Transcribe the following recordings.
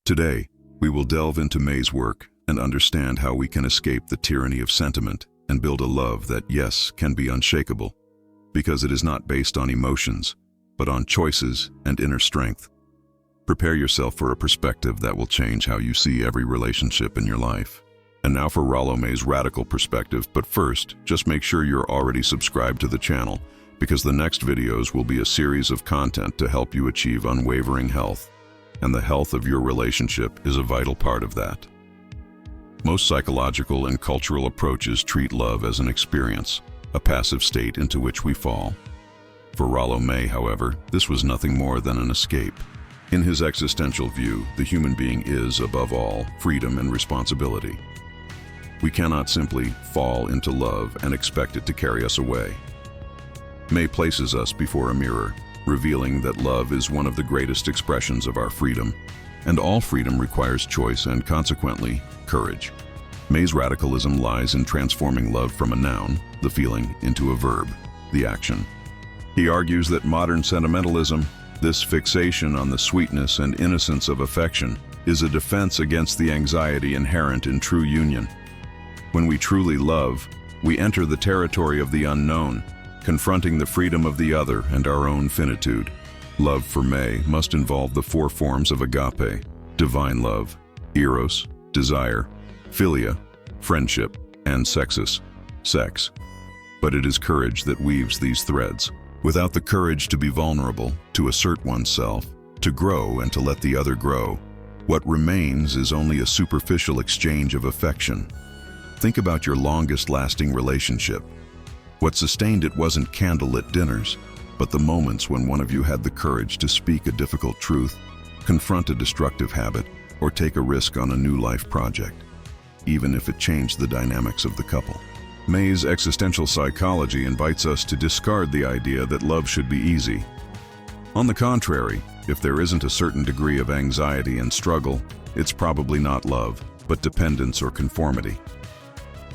Today, we will delve into May's work and understand how we can escape the tyranny of sentiment and build a love that, yes, can be unshakable, because it is not based on emotions, but on choices and inner strength. Prepare yourself for a perspective that will change how you see every relationship in your life. And now for Rollo May's radical perspective, but first, just make sure you're already subscribed to the channel, because the next videos will be a series of content to help you achieve unwavering health, and the health of your relationship is a vital part of that. Most psychological and cultural approaches treat love as an experience, a passive state into which we fall. For Rollo May, however, this was nothing more than an escape. In his existential view, the human being is, above all, freedom and responsibility. We cannot simply fall into love and expect it to carry us away. May places us before a mirror, revealing that love is one of the greatest expressions of our freedom, and all freedom requires choice and, consequently, courage. May's radicalism lies in transforming love from a noun, the feeling, into a verb, the action. He argues that modern sentimentalism, this fixation on the sweetness and innocence of affection, is a defense against the anxiety inherent in true union. When we truly love, we enter the territory of the unknown, confronting the freedom of the other and our own finitude. Love for May must involve the four forms of agape: divine love, eros, desire, philia, friendship, and sexus, sex. But it is courage that weaves these threads. Without the courage to be vulnerable, to assert oneself, to grow and to let the other grow, what remains is only a superficial exchange of affection. Think about your longest-lasting relationship. What sustained it wasn't candlelit dinners, but the moments when one of you had the courage to speak a difficult truth, confront a destructive habit, or take a risk on a new life project, even if it changed the dynamics of the couple. May's existential psychology invites us to discard the idea that love should be easy. On the contrary, if there isn't a certain degree of anxiety and struggle, it's probably not love, but dependence or conformity.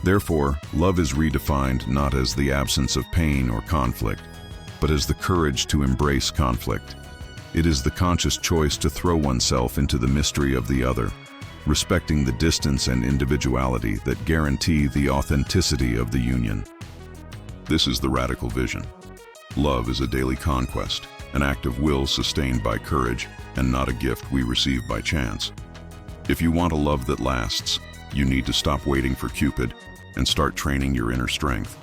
Therefore, love is redefined not as the absence of pain or conflict, but as the courage to embrace conflict. It is the conscious choice to throw oneself into the mystery of the other, respecting the distance and individuality that guarantee the authenticity of the union. This is the radical vision. Love is a daily conquest, an act of will sustained by courage, and not a gift we receive by chance. If you want a love that lasts, you need to stop waiting for Cupid and start training your inner strength.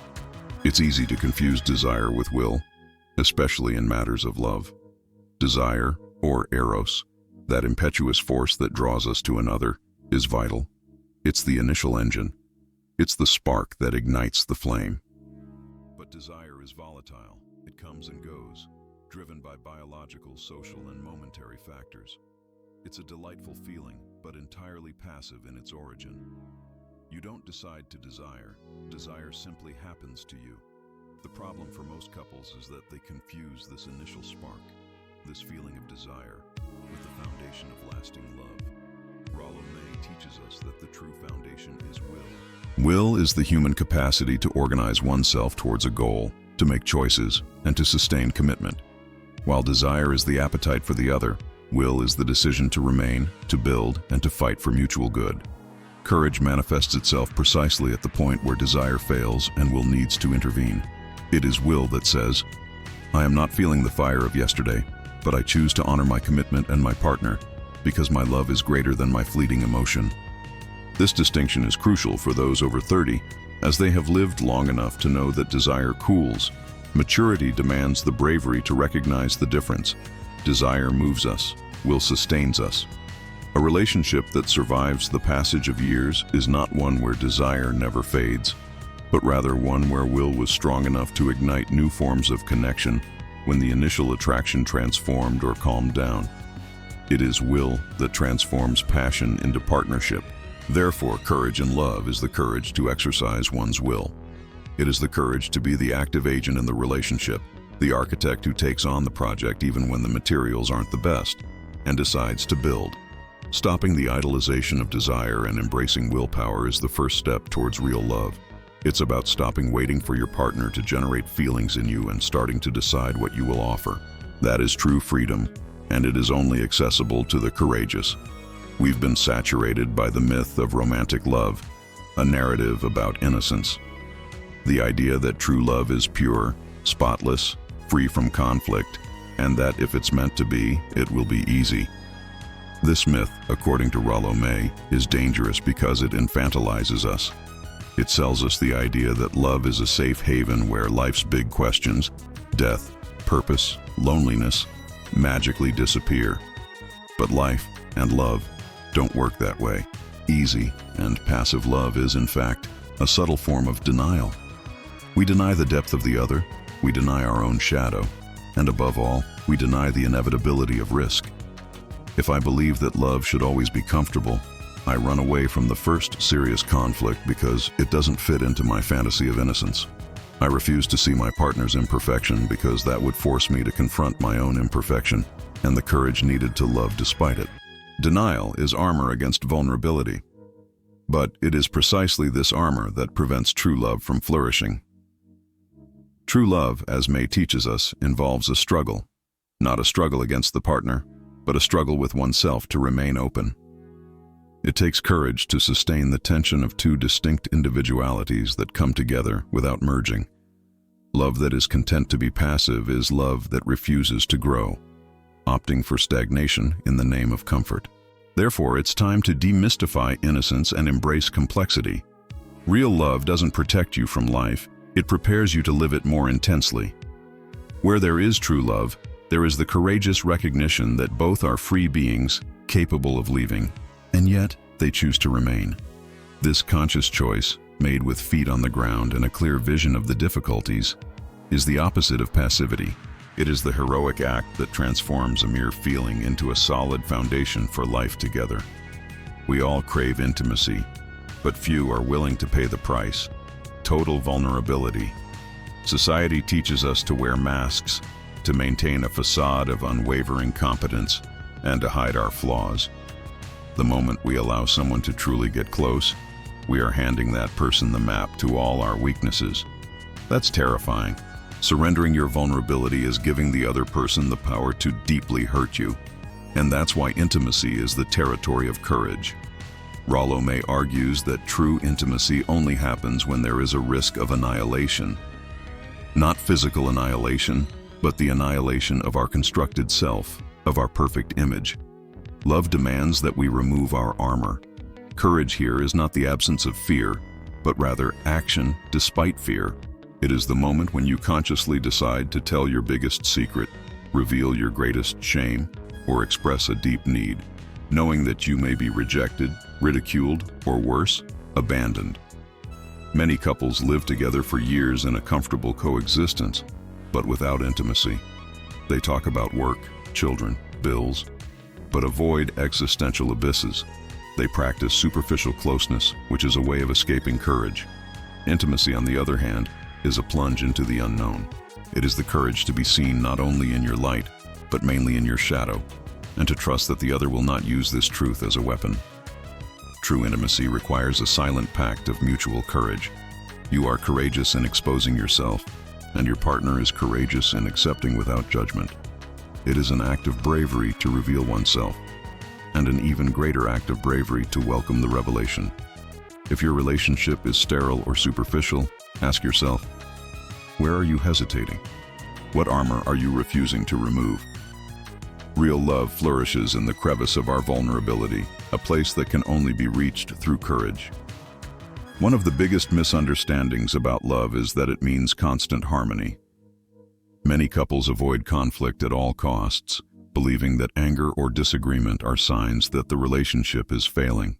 It's easy to confuse desire with will, especially in matters of love. Desire, or eros, that impetuous force that draws us to another, is vital. It's the initial engine. It's the spark that ignites the flame. But desire is volatile. It comes and goes, driven by biological, social, and momentary factors. It's a delightful feeling, but entirely passive in its origin. You don't decide to desire. Desire simply happens to you. The problem for most couples is that they confuse this initial spark, this feeling of desire, with the foundation of lasting love. Rollo May teaches us that the true foundation is will. Will is the human capacity to organize oneself towards a goal, to make choices, and to sustain commitment. While desire is the appetite for the other, will is the decision to remain, to build, and to fight for mutual good. Courage manifests itself precisely at the point where desire fails and will needs to intervene. It is will that says, "I am not feeling the fire of yesterday, but I choose to honor my commitment and my partner, because my love is greater than my fleeting emotion." This distinction is crucial for those over 30, as they have lived long enough to know that desire cools. Maturity demands the bravery to recognize the difference. Desire moves us, will sustains us. A relationship that survives the passage of years is not one where desire never fades, but rather one where will was strong enough to ignite new forms of connection when the initial attraction transformed or calmed down. It is will that transforms passion into partnership. Therefore, courage in love is the courage to exercise one's will. It is the courage to be the active agent in the relationship, the architect who takes on the project even when the materials aren't the best, and decides to build. Stopping the idolization of desire and embracing willpower is the first step towards real love. It's about stopping waiting for your partner to generate feelings in you and starting to decide what you will offer. That is true freedom, and it is only accessible to the courageous. We've been saturated by the myth of romantic love, a narrative about innocence. The idea that true love is pure, spotless, free from conflict, and that if it's meant to be, it will be easy. This myth, according to Rollo May, is dangerous because it infantilizes us. It sells us the idea that love is a safe haven where life's big questions, death, purpose, loneliness, magically disappear. But life and love don't work that way. Easy and passive love is, in fact, a subtle form of denial. We deny the depth of the other, we deny our own shadow, and above all, we deny the inevitability of risk. If I believe that love should always be comfortable, I run away from the first serious conflict because it doesn't fit into my fantasy of innocence. I refuse to see my partner's imperfection because that would force me to confront my own imperfection and the courage needed to love despite it. Denial is armor against vulnerability, but it is precisely this armor that prevents true love from flourishing. True love, as May teaches us, involves a struggle, not a struggle against the partner, but a struggle with oneself to remain open. It takes courage to sustain the tension of two distinct individualities that come together without merging. Love that is content to be passive is love that refuses to grow, opting for stagnation in the name of comfort. Therefore, it's time to demystify innocence and embrace complexity. Real love doesn't protect you from life, it prepares you to live it more intensely. Where there is true love, there is the courageous recognition that both are free beings, capable of leaving, and yet they choose to remain. This conscious choice, made with feet on the ground and a clear vision of the difficulties, is the opposite of passivity. It is the heroic act that transforms a mere feeling into a solid foundation for life together. We all crave intimacy, but few are willing to pay the price: total vulnerability. Society teaches us to wear masks, to maintain a facade of unwavering competence, and to hide our flaws. The moment we allow someone to truly get close, we are handing that person the map to all our weaknesses. That's terrifying. Surrendering your vulnerability is giving the other person the power to deeply hurt you. And that's why intimacy is the territory of courage. Rollo May argues that true intimacy only happens when there is a risk of annihilation. Not physical annihilation, but the annihilation of our constructed self, of our perfect image. Love demands that we remove our armor. Courage here is not the absence of fear, but rather action despite fear. It is the moment when you consciously decide to tell your biggest secret, reveal your greatest shame, or express a deep need, knowing that you may be rejected, ridiculed, or worse, abandoned. Many couples live together for years in a comfortable coexistence, but without intimacy. They talk about work, children, bills, but avoid existential abysses. They practice superficial closeness, which is a way of escaping courage. Intimacy, on the other hand, is a plunge into the unknown. It is the courage to be seen not only in your light, but mainly in your shadow, and to trust that the other will not use this truth as a weapon. True intimacy requires a silent pact of mutual courage. You are courageous in exposing yourself, and your partner is courageous in accepting without judgment. It is an act of bravery to reveal oneself, and an even greater act of bravery to welcome the revelation. If your relationship is sterile or superficial, ask yourself, where are you hesitating? What armor are you refusing to remove? Real love flourishes in the crevice of our vulnerability, a place that can only be reached through courage. One of the biggest misunderstandings about love is that it means constant harmony. Many couples avoid conflict at all costs, believing that anger or disagreement are signs that the relationship is failing.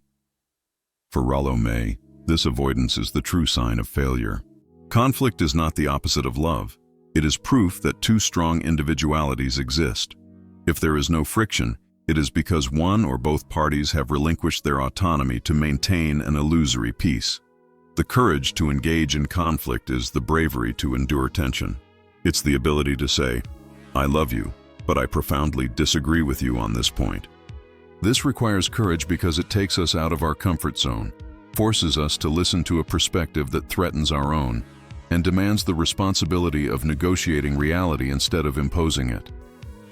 For Rollo May, this avoidance is the true sign of failure. Conflict is not the opposite of love. It is proof that two strong individualities exist. If there is no friction, it is because one or both parties have relinquished their autonomy to maintain an illusory peace. The courage to engage in conflict is the bravery to endure tension. It's the ability to say, I love you, but I profoundly disagree with you on this point. This requires courage because it takes us out of our comfort zone, forces us to listen to a perspective that threatens our own, and demands the responsibility of negotiating reality instead of imposing it.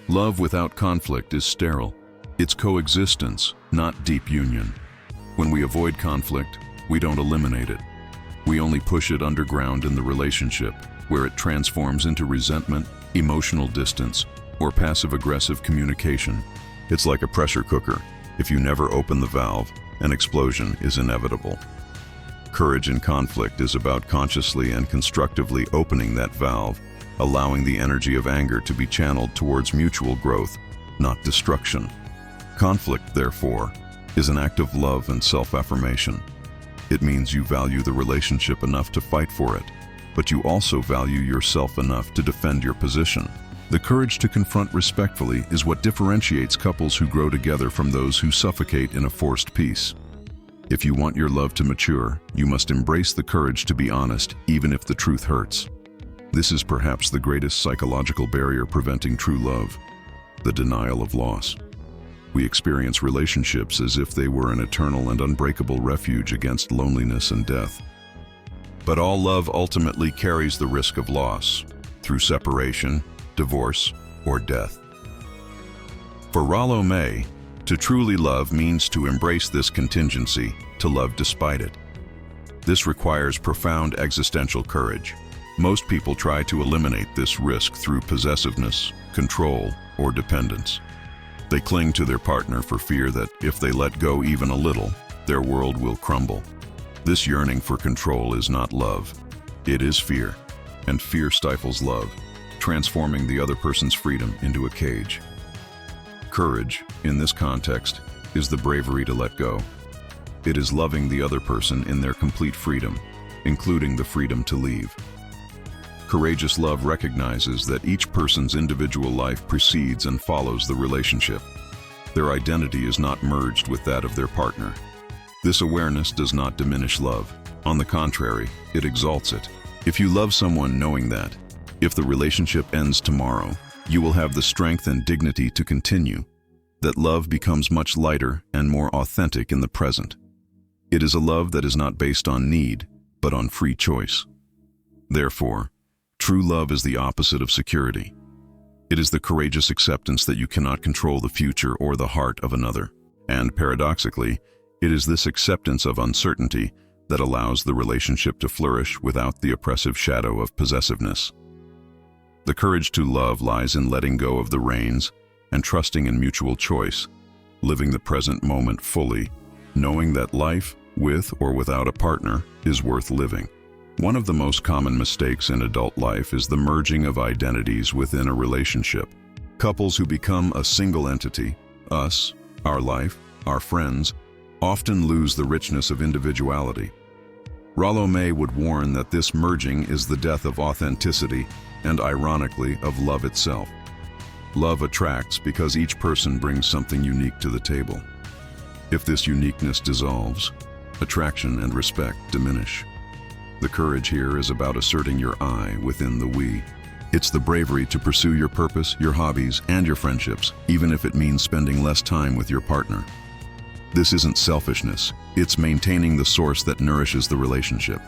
Love without conflict is sterile. It's coexistence, not deep union. When we avoid conflict, we don't eliminate it. We only push it underground in the relationship, where it transforms into resentment, emotional distance, or passive-aggressive communication. It's like a pressure cooker. If you never open the valve, an explosion is inevitable. Courage in conflict is about consciously and constructively opening that valve, allowing the energy of anger to be channeled towards mutual growth, not destruction. Conflict, therefore, is an act of love and self-affirmation. It means you value the relationship enough to fight for it, but you also value yourself enough to defend your position. The courage to confront respectfully is what differentiates couples who grow together from those who suffocate in a forced peace. If you want your love to mature, you must embrace the courage to be honest, even if the truth hurts. This is perhaps the greatest psychological barrier preventing true love: the denial of loss. We experience relationships as if they were an eternal and unbreakable refuge against loneliness and death. But all love ultimately carries the risk of loss, through separation, divorce, or death. For Rollo May, to truly love means to embrace this contingency, to love despite it. This requires profound existential courage. Most people try to eliminate this risk through possessiveness, control, or dependence. They cling to their partner for fear that if they let go even a little, their world will crumble. This yearning for control is not love. It is fear, and fear stifles love, transforming the other person's freedom into a cage. Courage, in this context, is the bravery to let go. It is loving the other person in their complete freedom, including the freedom to leave. Courageous love recognizes that each person's individual life precedes and follows the relationship. Their identity is not merged with that of their partner. This awareness does not diminish love. On the contrary, it exalts it. If you love someone knowing that, if the relationship ends tomorrow, you will have the strength and dignity to continue, that love becomes much lighter and more authentic in the present. It is a love that is not based on need, but on free choice. Therefore, true love is the opposite of security. It is the courageous acceptance that you cannot control the future or the heart of another. And paradoxically, it is this acceptance of uncertainty that allows the relationship to flourish without the oppressive shadow of possessiveness. The courage to love lies in letting go of the reins and trusting in mutual choice, living the present moment fully, knowing that life, with or without a partner, is worth living. One of the most common mistakes in adult life is the merging of identities within a relationship. Couples who become a single entity, us, our life, our friends, often lose the richness of individuality. Rollo May would warn that this merging is the death of authenticity and, ironically, of love itself. Love attracts because each person brings something unique to the table. If this uniqueness dissolves, attraction and respect diminish. The courage here is about asserting your I within the we. It's the bravery to pursue your purpose, your hobbies, and your friendships, even if it means spending less time with your partner. This isn't selfishness, it's maintaining the source that nourishes the relationship.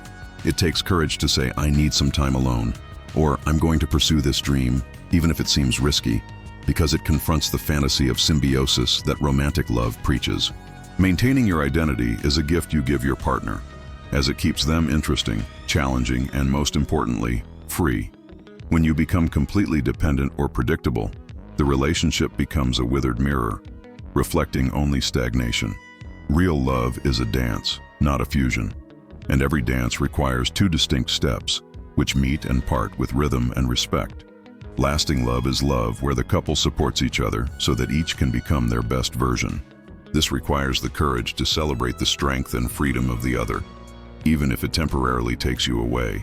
It takes courage to say, I need some time alone, or I'm going to pursue this dream, even if it seems risky, because it confronts the fantasy of symbiosis that romantic love preaches. Maintaining your identity is a gift you give your partner, as it keeps them interesting, challenging, and most importantly, free. When you become completely dependent or predictable, the relationship becomes a withered mirror, reflecting only stagnation. Real love is a dance, not a fusion, and every dance requires two distinct steps, which meet and part with rhythm and respect. Lasting love is love where the couple supports each other so that each can become their best version. This requires the courage to celebrate the strength and freedom of the other, even if it temporarily takes you away.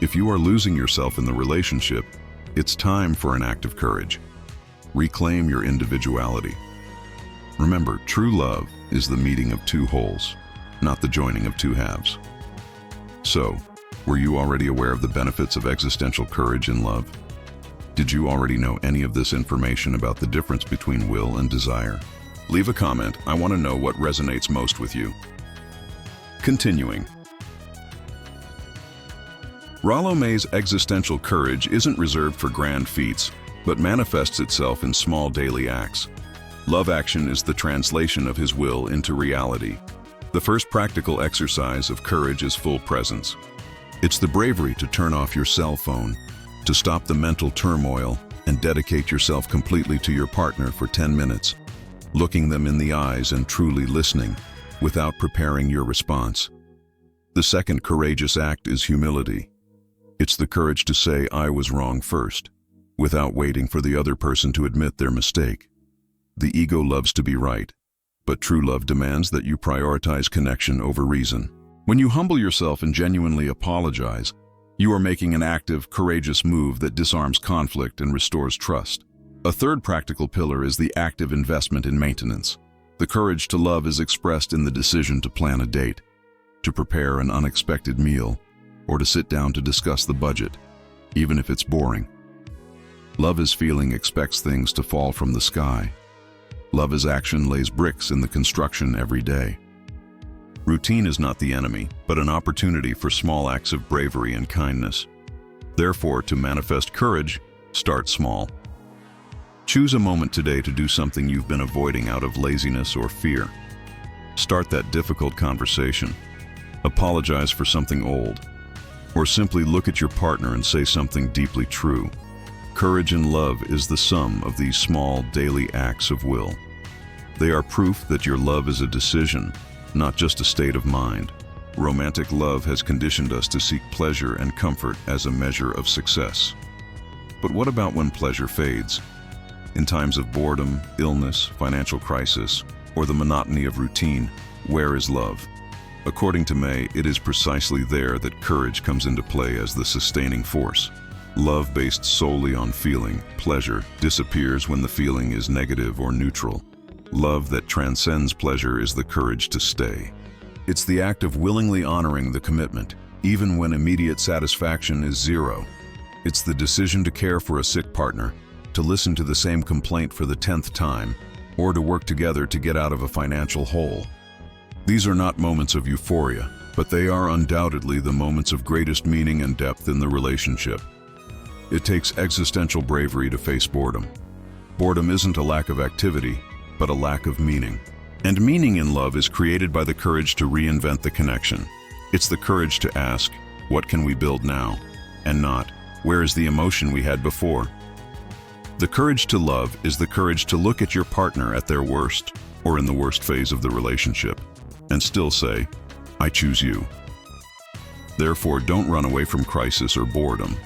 If you are losing yourself in the relationship, it's time for an act of courage. Reclaim your individuality. Remember, true love is the meeting of two wholes, not the joining of two halves. So, were you already aware of the benefits of existential courage in love? Did you already know any of this information about the difference between will and desire? Leave a comment. I want to know what resonates most with you. Continuing. Rollo May's existential courage isn't reserved for grand feats, but manifests itself in small daily acts. Love action is the translation of his will into reality. The first practical exercise of courage is full presence. It's the bravery to turn off your cell phone, to stop the mental turmoil, and dedicate yourself completely to your partner for 10 minutes, looking them in the eyes and truly listening, without preparing your response. The second courageous act is humility. It's the courage to say, "I was wrong" first, without waiting for the other person to admit their mistake. The ego loves to be right, but true love demands that you prioritize connection over reason. When you humble yourself and genuinely apologize, you are making an active, courageous move that disarms conflict and restores trust. A third practical pillar is the active investment in maintenance. The courage to love is expressed in the decision to plan a date, to prepare an unexpected meal, or to sit down to discuss the budget, even if it's boring. Love as feeling expects things to fall from the sky. Love as action lays bricks in the construction every day. Routine is not the enemy, but an opportunity for small acts of bravery and kindness. Therefore, to manifest courage, start small. Choose a moment today to do something you've been avoiding out of laziness or fear. Start that difficult conversation. Apologize for something old. Or simply look at your partner and say something deeply true. Courage and love is the sum of these small, daily acts of will. They are proof that your love is a decision, not just a state of mind. Romantic love has conditioned us to seek pleasure and comfort as a measure of success. But what about when pleasure fades? In times of boredom, illness, financial crisis, or the monotony of routine, where is love? According to May, it is precisely there that courage comes into play as the sustaining force. Love based solely on feeling, pleasure, disappears when the feeling is negative or neutral. Love that transcends pleasure is the courage to stay. It's the act of willingly honoring the commitment, even when immediate satisfaction is zero. It's the decision to care for a sick partner, to listen to the same complaint for the 10th time, or to work together to get out of a financial hole. These are not moments of euphoria, but they are undoubtedly the moments of greatest meaning and depth in the relationship. It takes existential bravery to face boredom. Boredom isn't a lack of activity, but a lack of meaning. And meaning in love is created by the courage to reinvent the connection. It's the courage to ask, what can we build now? And not, where is the emotion we had before? The courage to love is the courage to look at your partner at their worst, or in the worst phase of the relationship, and still say, I choose you. Therefore, don't run away from crisis or boredom.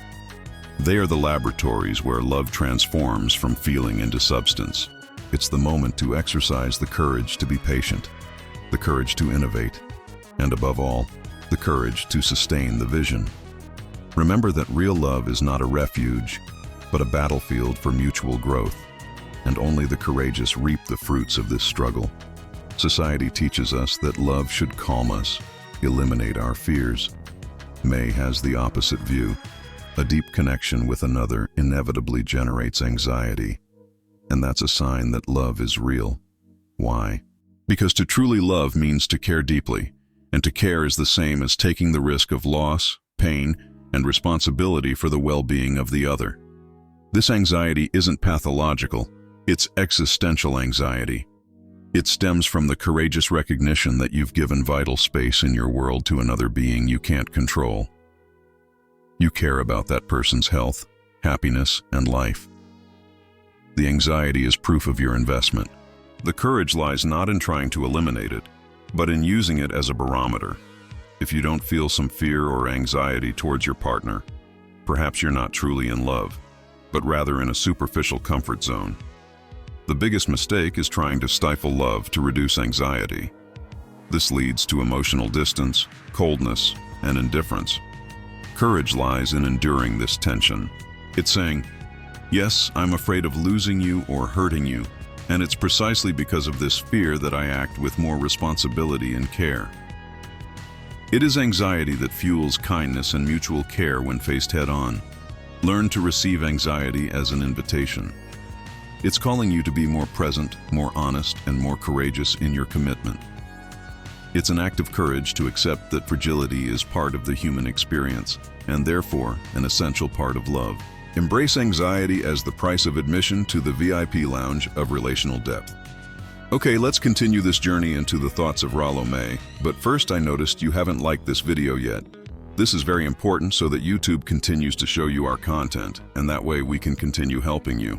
They are the laboratories where love transforms from feeling into substance. It's the moment to exercise the courage to be patient, the courage to innovate, and above all, the courage to sustain the vision. Remember that real love is not a refuge, but a battlefield for mutual growth, and only the courageous reap the fruits of this struggle. Society teaches us that love should calm us, eliminate our fears. May has the opposite view. A deep connection with another inevitably generates anxiety, and that's a sign that love is real. Why? Because to truly love means to care deeply, and to care is the same as taking the risk of loss, pain, and responsibility for the well-being of the other. This anxiety isn't pathological, it's existential anxiety. It stems from the courageous recognition that you've given vital space in your world to another being you can't control. You care about that person's health, happiness, and life. The anxiety is proof of your investment. The courage lies not in trying to eliminate it, but in using it as a barometer. If you don't feel some fear or anxiety towards your partner, perhaps you're not truly in love, but rather in a superficial comfort zone. The biggest mistake is trying to stifle love to reduce anxiety. This leads to emotional distance, coldness, and indifference. Courage lies in enduring this tension. It's saying, yes, I'm afraid of losing you or hurting you, and it's precisely because of this fear that I act with more responsibility and care. It is anxiety that fuels kindness and mutual care when faced head-on. Learn to receive anxiety as an invitation. It's calling you to be more present, more honest, and more courageous in your commitment. It's an act of courage to accept that fragility is part of the human experience, and therefore an essential part of love. Embrace anxiety as the price of admission to the VIP lounge of relational depth. Okay, let's continue this journey into the thoughts of Rollo May, but first I noticed you haven't liked this video yet. This is very important so that YouTube continues to show you our content, and that way we can continue helping you.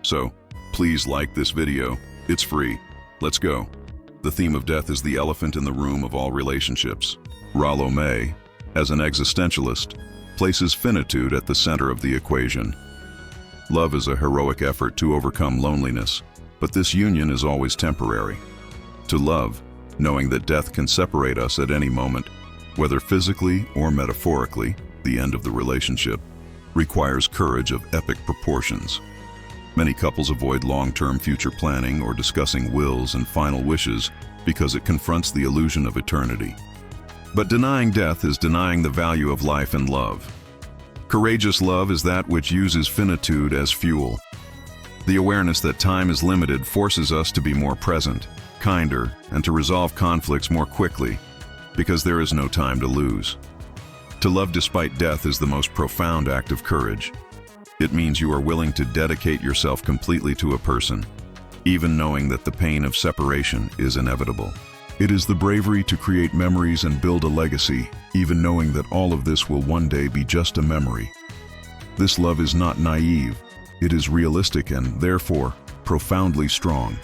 So, please like this video. It's free. Let's go. The theme of death is the elephant in the room of all relationships. Rollo May, as an existentialist, places finitude at the center of the equation. Love is a heroic effort to overcome loneliness, but this union is always temporary. To love, knowing that death can separate us at any moment, whether physically or metaphorically, the end of the relationship, requires courage of epic proportions. Many couples avoid long-term future planning or discussing wills and final wishes because it confronts the illusion of eternity. But denying death is denying the value of life and love. Courageous love is that which uses finitude as fuel. The awareness that time is limited forces us to be more present, kinder, and to resolve conflicts more quickly, because there is no time to lose. To love despite death is the most profound act of courage. It means you are willing to dedicate yourself completely to a person, even knowing that the pain of separation is inevitable. It is the bravery to create memories and build a legacy, even knowing that all of this will one day be just a memory. This love is not naive. It is realistic and, therefore, profoundly strong.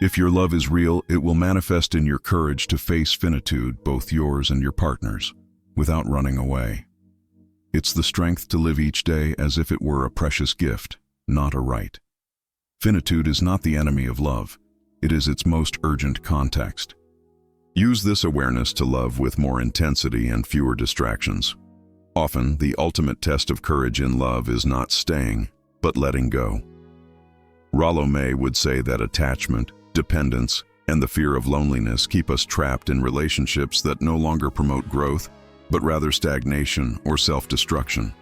If your love is real, it will manifest in your courage to face finitude, both yours and your partner's, without running away. It's the strength to live each day as if it were a precious gift, not a right. Finitude is not the enemy of love. It is its most urgent context. Use this awareness to love with more intensity and fewer distractions. Often, the ultimate test of courage in love is not staying, but letting go. Rollo May would say that attachment, dependence, and the fear of loneliness keep us trapped in relationships that no longer promote growth, but rather stagnation or self-destruction.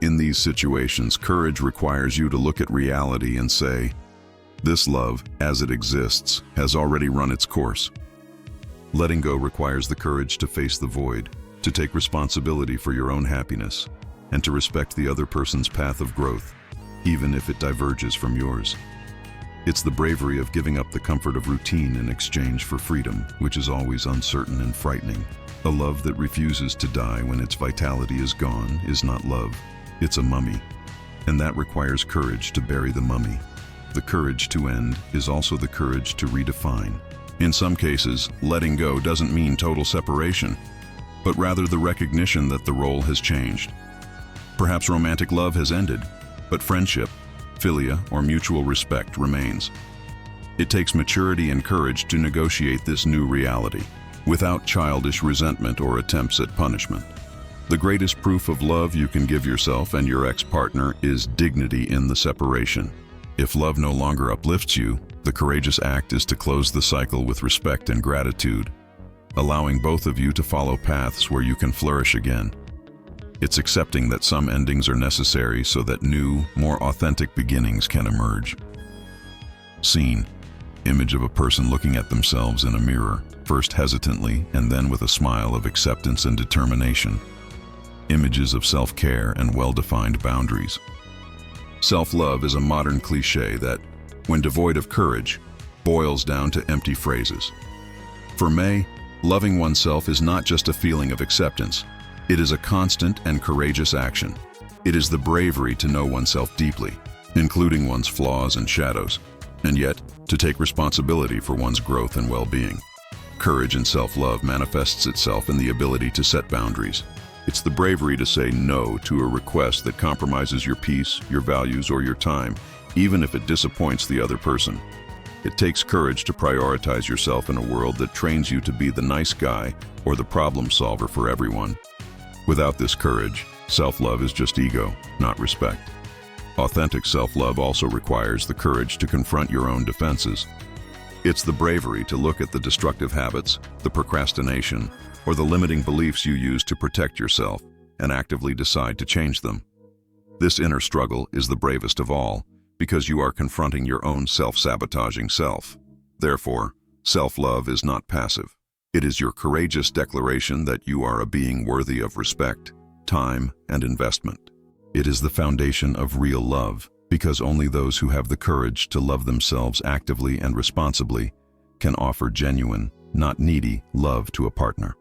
In these situations, courage requires you to look at reality and say, "This love, as it exists, has already run its course." Letting go requires the courage to face the void, to take responsibility for your own happiness, and to respect the other person's path of growth, even if it diverges from yours. It's the bravery of giving up the comfort of routine in exchange for freedom, which is always uncertain and frightening. A love that refuses to die when its vitality is gone is not love, it's a mummy, and that requires courage to bury the mummy. The courage to end is also the courage to redefine. In some cases, letting go doesn't mean total separation, but rather the recognition that the role has changed. Perhaps romantic love has ended, but friendship, philia, or mutual respect remains. It takes maturity and courage to negotiate this new reality, without childish resentment or attempts at punishment. The greatest proof of love you can give yourself and your ex-partner is dignity in the separation. If love no longer uplifts you, the courageous act is to close the cycle with respect and gratitude, allowing both of you to follow paths where you can flourish again. It's accepting that some endings are necessary so that new, more authentic beginnings can emerge. Scene: image of a person looking at themselves in a mirror, first hesitantly and then with a smile of acceptance and determination. Images of self-care and well-defined boundaries. Self-love is a modern cliché that, when devoid of courage, boils down to empty phrases. For May, loving oneself is not just a feeling of acceptance. It is a constant and courageous action. It is the bravery to know oneself deeply, including one's flaws and shadows, and yet to take responsibility for one's growth and well-being. Courage and self-love manifests itself in the ability to set boundaries. It's the bravery to say no to a request that compromises your peace, your values, or your time, even if it disappoints the other person. It takes courage to prioritize yourself in a world that trains you to be the nice guy or the problem solver for everyone. Without this courage, self-love is just ego, not respect. Authentic self-love also requires the courage to confront your own defenses. It's the bravery to look at the destructive habits, the procrastination, or the limiting beliefs you use to protect yourself and actively decide to change them. This inner struggle is the bravest of all because you are confronting your own self-sabotaging self. Therefore, self-love is not passive. It is your courageous declaration that you are a being worthy of respect, time, and investment. It is the foundation of real love, because only those who have the courage to love themselves actively and responsibly can offer genuine, not needy, love to a partner.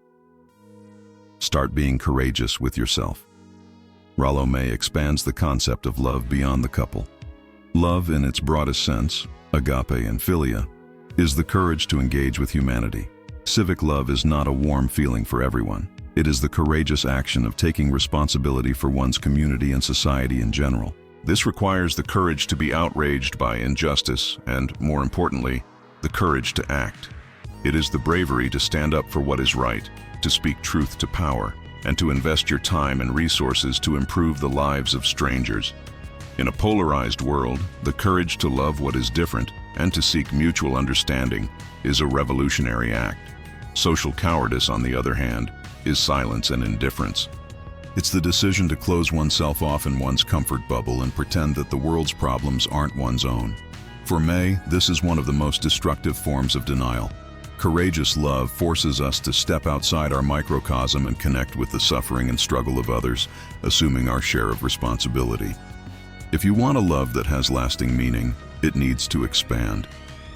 Start being courageous with yourself. Rollo May expands the concept of love beyond the couple. Love in its broadest sense, agape and philia, is the courage to engage with humanity. Civic love is not a warm feeling for everyone. It is the courageous action of taking responsibility for one's community and society in general. This requires the courage to be outraged by injustice and, more importantly, the courage to act. It is the bravery to stand up for what is right, to speak truth to power, and to invest your time and resources to improve the lives of strangers. In a polarized world, the courage to love what is different and to seek mutual understanding is a revolutionary act. Social cowardice, on the other hand, is silence and indifference. It's the decision to close oneself off in one's comfort bubble and pretend that the world's problems aren't one's own. For May, this is one of the most destructive forms of denial. Courageous love forces us to step outside our microcosm and connect with the suffering and struggle of others, assuming our share of responsibility. If you want a love that has lasting meaning, it needs to expand.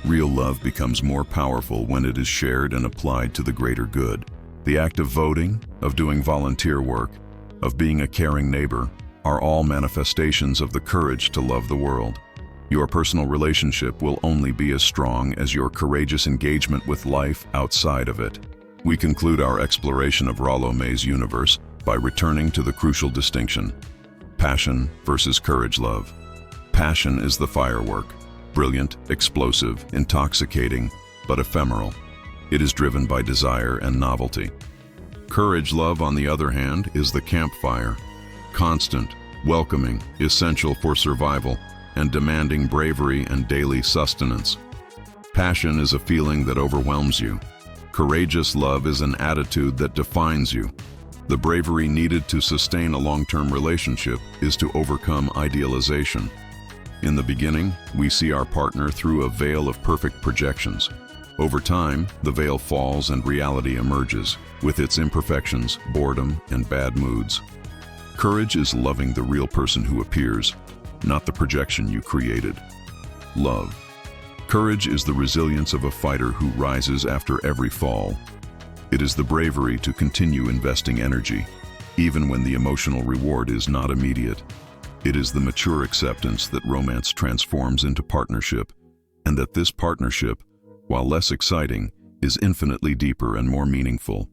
Real love becomes more powerful when it is shared and applied to the greater good. The act of voting, of doing volunteer work, of being a caring neighbor, are all manifestations of the courage to love the world. Your personal relationship will only be as strong as your courageous engagement with life outside of it. We conclude our exploration of Rollo May's universe by returning to the crucial distinction: passion versus courage love. Passion is the firework, brilliant, explosive, intoxicating, but ephemeral. It is driven by desire and novelty. Courage love, on the other hand, is the campfire, constant, welcoming, essential for survival, and demanding bravery and daily sustenance. Passion is a feeling that overwhelms you. Courageous love is an attitude that defines you. The bravery needed to sustain a long-term relationship is to overcome idealization. In the beginning, we see our partner through a veil of perfect projections. Over time, the veil falls and reality emerges, with its imperfections, boredom, and bad moods. Courage is loving the real person who appears, not the projection you created. Love. Courage is the resilience of a fighter who rises after every fall. It is the bravery to continue investing energy, even when the emotional reward is not immediate. It is the mature acceptance that romance transforms into partnership, and that this partnership, while less exciting, is infinitely deeper and more meaningful.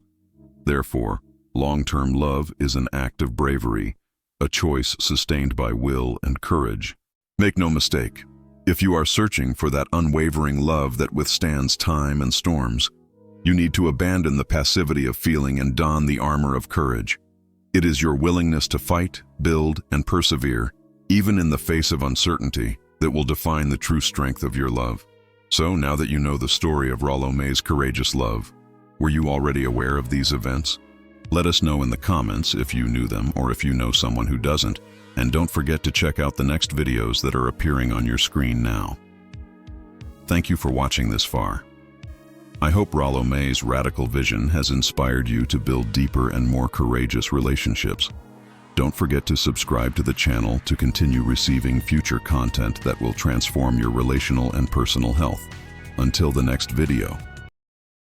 Therefore, long-term love is an act of bravery, a choice sustained by will and courage. Make no mistake, if you are searching for that unwavering love that withstands time and storms, you need to abandon the passivity of feeling and don the armor of courage. It is your willingness to fight, build, and persevere, even in the face of uncertainty, that will define the true strength of your love. So, now that you know the story of Rollo May's courageous love, were you already aware of these events? Let us know in the comments if you knew them or if you know someone who doesn't, and don't forget to check out the next videos that are appearing on your screen now. Thank you for watching this far. I hope Rollo May's radical vision has inspired you to build deeper and more courageous relationships. Don't forget to subscribe to the channel to continue receiving future content that will transform your relational and personal health. Until the next video.